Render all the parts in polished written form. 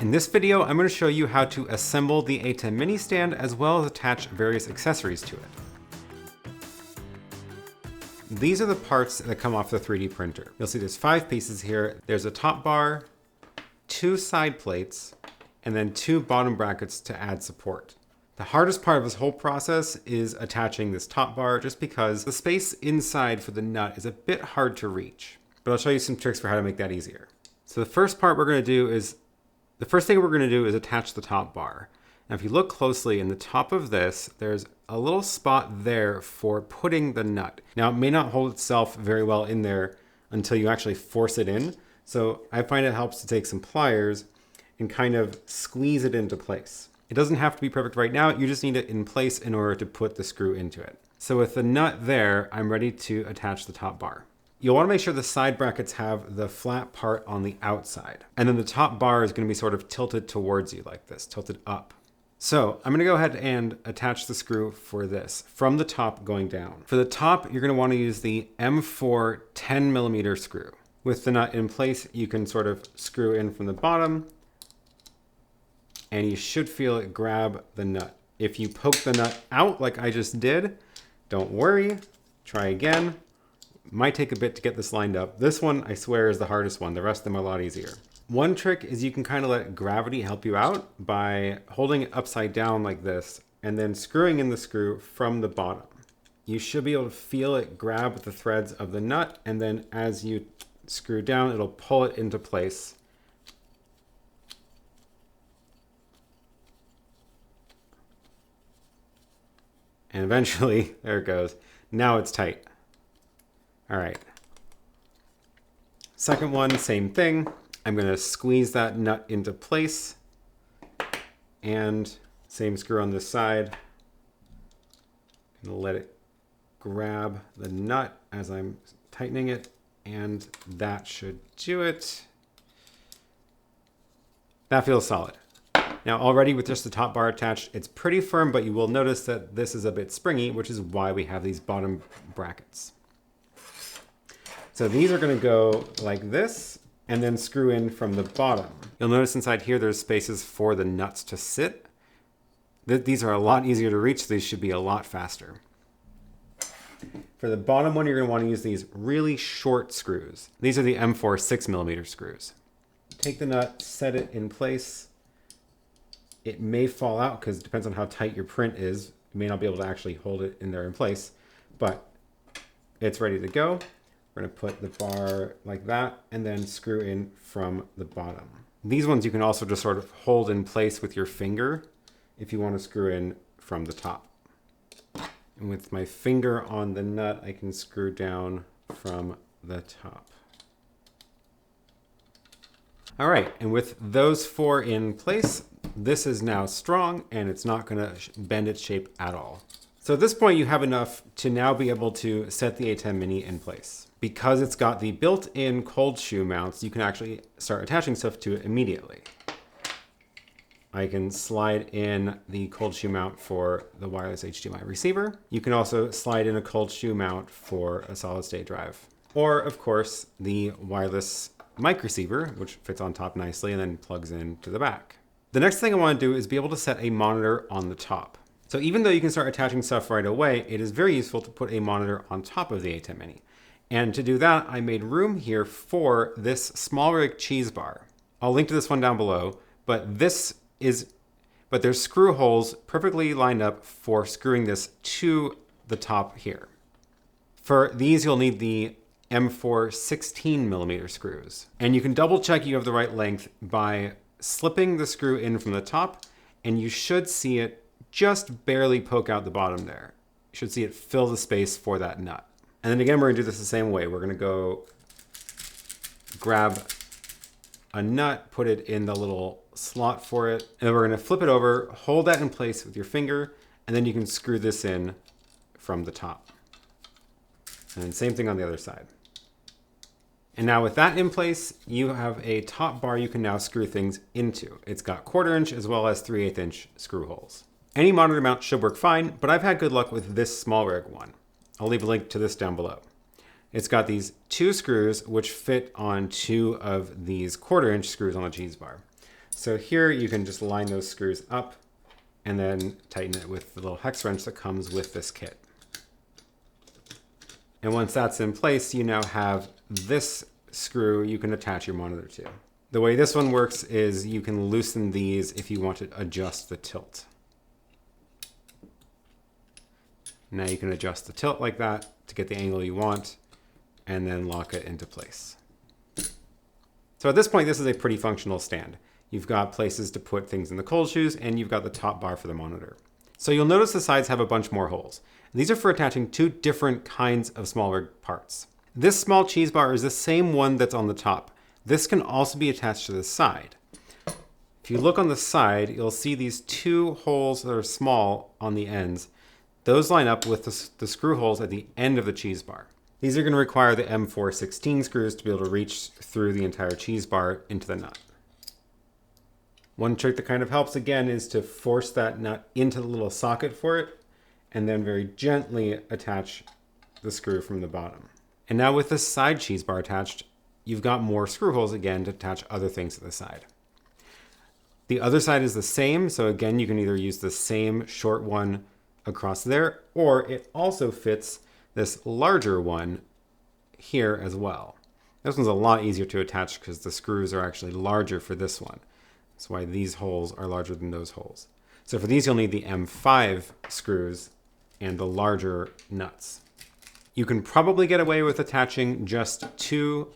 In this video, I'm going to show you how to assemble the ATEM Mini Stand as well as attach various accessories to it. These are the parts that come off the 3D printer. You'll see there's 5 pieces here. There's a top bar, 2 side plates, and then 2 bottom brackets to add support. The hardest part of this whole process is attaching this top bar just because the space inside for the nut is a bit hard to reach. But I'll show you some tricks for how to make that easier. So the first thing we're going to do is attach the top bar. Now if you look closely in the top of this, there's a little spot there for putting the nut. Now it may not hold itself very well in there until you actually force it in. So I find it helps to take some pliers and kind of squeeze it into place. It doesn't have to be perfect right now, you just need it in place in order to put the screw into it. So with the nut there, I'm ready to attach the top bar. You'll want to make sure the side brackets have the flat part on the outside. And then the top bar is going to be sort of tilted towards you like this, tilted up. So I'm going to go ahead and attach the screw for this from the top going down. For the top, you're going to want to use the M4 10mm screw. With the nut in place, you can sort of screw in from the bottom and you should feel it grab the nut. If you poke the nut out like I just did, don't worry, try again. Might take a bit to get this lined up. This one, I swear, is the hardest one. The rest of them are a lot easier. One trick is you can kind of let gravity help you out by holding it upside down like this and then screwing in the screw from the bottom. You should be able to feel it grab the threads of the nut, and then as you screw down, it'll pull it into place. And eventually, there it goes. Now it's tight. All right. Second one, same thing. I'm going to squeeze that nut into place. And same screw on this side. I'm going to let it grab the nut as I'm tightening it. And that should do it. That feels solid. Now already with just the top bar attached, it's pretty firm, but you will notice that this is a bit springy, which is why we have these bottom brackets. So these are going to go like this and then screw in from the bottom. You'll notice inside here there's spaces for the nuts to sit. These are a lot easier to reach, so these should be a lot faster. For the bottom one, you're going to want to use these really short screws. These are the M4 6mm screws. Take the nut, set it in place. It may fall out because it depends on how tight your print is. You may not be able to actually hold it in there in place, but it's ready to go. We're going to put the bar like that and then screw in from the bottom. These ones you can also just sort of hold in place with your finger if you want to screw in from the top. And with my finger on the nut, I can screw down from the top. All right, and with those 4 in place, this is now strong and it's not going to bend its shape at all. So at this point, you have enough to now be able to set the ATEM Mini in place. Because it's got the built-in cold shoe mounts, you can actually start attaching stuff to it immediately. I can slide in the cold shoe mount for the wireless HDMI receiver. You can also slide in a cold shoe mount for a solid-state drive. Or, of course, the wireless mic receiver, which fits on top nicely and then plugs in to the back. The next thing I want to do is be able to set a monitor on the top. So even though you can start attaching stuff right away, it is very useful to put a monitor on top of the ATEM Mini. And to do that, I made room here for this small rig cheese bar. I'll link to this one down below, but there's screw holes perfectly lined up for screwing this to the top here. For these, you'll need the M4 16mm screws. And you can double check you have the right length by slipping the screw in from the top, and you should see it just barely poke out the bottom there. You should see it fill the space for that nut. And then again, we're going to do this the same way. We're going to go grab a nut, put it in the little slot for it, and then we're going to flip it over, hold that in place with your finger, and then you can screw this in from the top. And then same thing on the other side. And now with that in place, you have a top bar you can now screw things into. It's got 1/4 inch as well as 3/8 inch screw holes. Any monitor mount should work fine, but I've had good luck with this small rig one. I'll leave a link to this down below. It's got these 2 screws which fit on 2 of these 1/4 inch screws on the cheese bar. So here you can just line those screws up and then tighten it with the little hex wrench that comes with this kit. And once that's in place, you now have this screw you can attach your monitor to. The way this one works is you can loosen these if you want to adjust the tilt. Now you can adjust the tilt like that to get the angle you want and then lock it into place. So at this point, this is a pretty functional stand. You've got places to put things in the cold shoes and you've got the top bar for the monitor. So you'll notice the sides have a bunch more holes. These are for attaching two different kinds of smaller parts. This small cheese bar is the same one that's on the top. This can also be attached to the side. If you look on the side, you'll see these two holes that are small on the ends. Those line up with the screw holes at the end of the cheese bar. These are going to require the M416 screws to be able to reach through the entire cheese bar into the nut. One trick that kind of helps again is to force that nut into the little socket for it and then very gently attach the screw from the bottom. And now with the side cheese bar attached, you've got more screw holes again to attach other things to the side. The other side is the same, so again you can either use the same short one across there, or it also fits this larger one here as well. This one's a lot easier to attach because the screws are actually larger for this one. That's why these holes are larger than those holes. So for these you'll need the M5 screws and the larger nuts. You can probably get away with attaching just two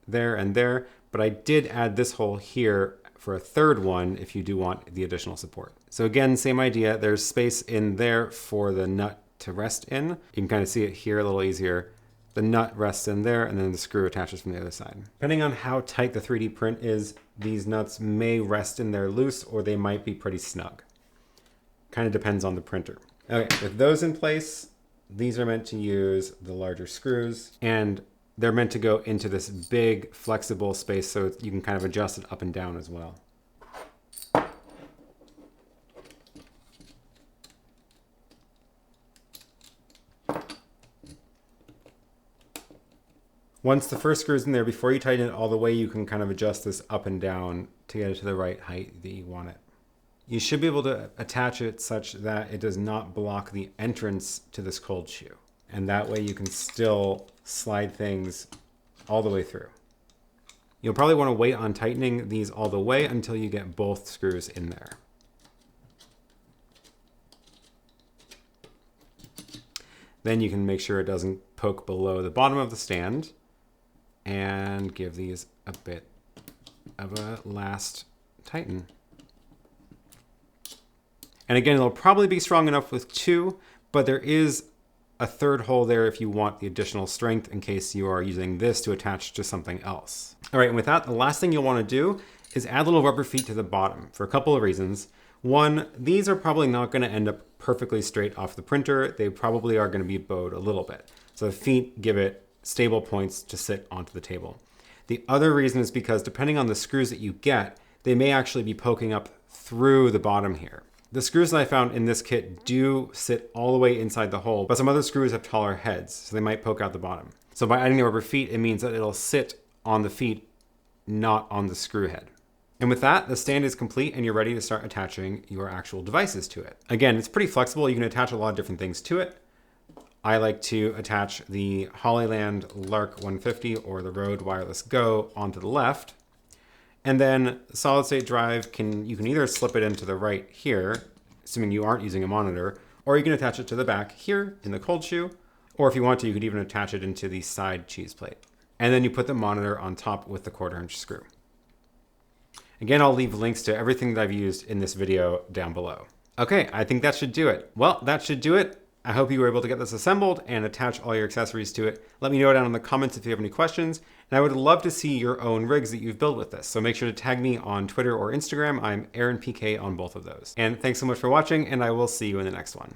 there and there, but I did add this hole here for a third one if you do want the additional support. So again, same idea. There's space in there for the nut to rest in. You can kind of see it here a little easier. The nut rests in there and then the screw attaches from the other side. Depending on how tight the 3D print is, these nuts may rest in there loose or they might be pretty snug. Kind of depends on the printer. Okay, with those in place, these are meant to use the larger screws and they're meant to go into this big flexible space so you can kind of adjust it up and down as well. Once the first screw is in there, before you tighten it all the way, you can kind of adjust this up and down to get it to the right height that you want it. You should be able to attach it such that it does not block the entrance to this cold shoe. And that way you can still slide things all the way through. You'll probably want to wait on tightening these all the way until you get both screws in there. Then you can make sure it doesn't poke below the bottom of the stand and give these a bit of a last tighten. And again, it'll probably be strong enough with two, but there is a third hole there if you want the additional strength in case you are using this to attach to something else. All right, and with that, the last thing you'll want to do is add little rubber feet to the bottom for a couple of reasons. One, these are probably not going to end up perfectly straight off the printer. They probably are going to be bowed a little bit. So the feet give it stable points to sit onto the table. The other reason is because depending on the screws that you get, they may actually be poking up through the bottom here. The screws that I found in this kit do sit all the way inside the hole, but some other screws have taller heads, so they might poke out the bottom. So by adding the rubber feet, it means that it'll sit on the feet, not on the screw head. And with that, the stand is complete and you're ready to start attaching your actual devices to it. Again, it's pretty flexible. You can attach a lot of different things to it. I like to attach the Hollyland Lark 150 or the Rode Wireless Go onto the left. And then the solid state drive, you can either slip it into the right here, assuming you aren't using a monitor, or you can attach it to the back here in the cold shoe, or if you want to, you could even attach it into the side cheese plate. And then you put the monitor on top with the 1/4" screw. Again, I'll leave links to everything that I've used in this video down below. Okay, I think that should do it. Well, that should do it. I hope you were able to get this assembled and attach all your accessories to it. Let me know down in the comments if you have any questions. And I would love to see your own rigs that you've built with this. So make sure to tag me on Twitter or Instagram. I'm AaronPK on both of those. And thanks so much for watching, and I will see you in the next one.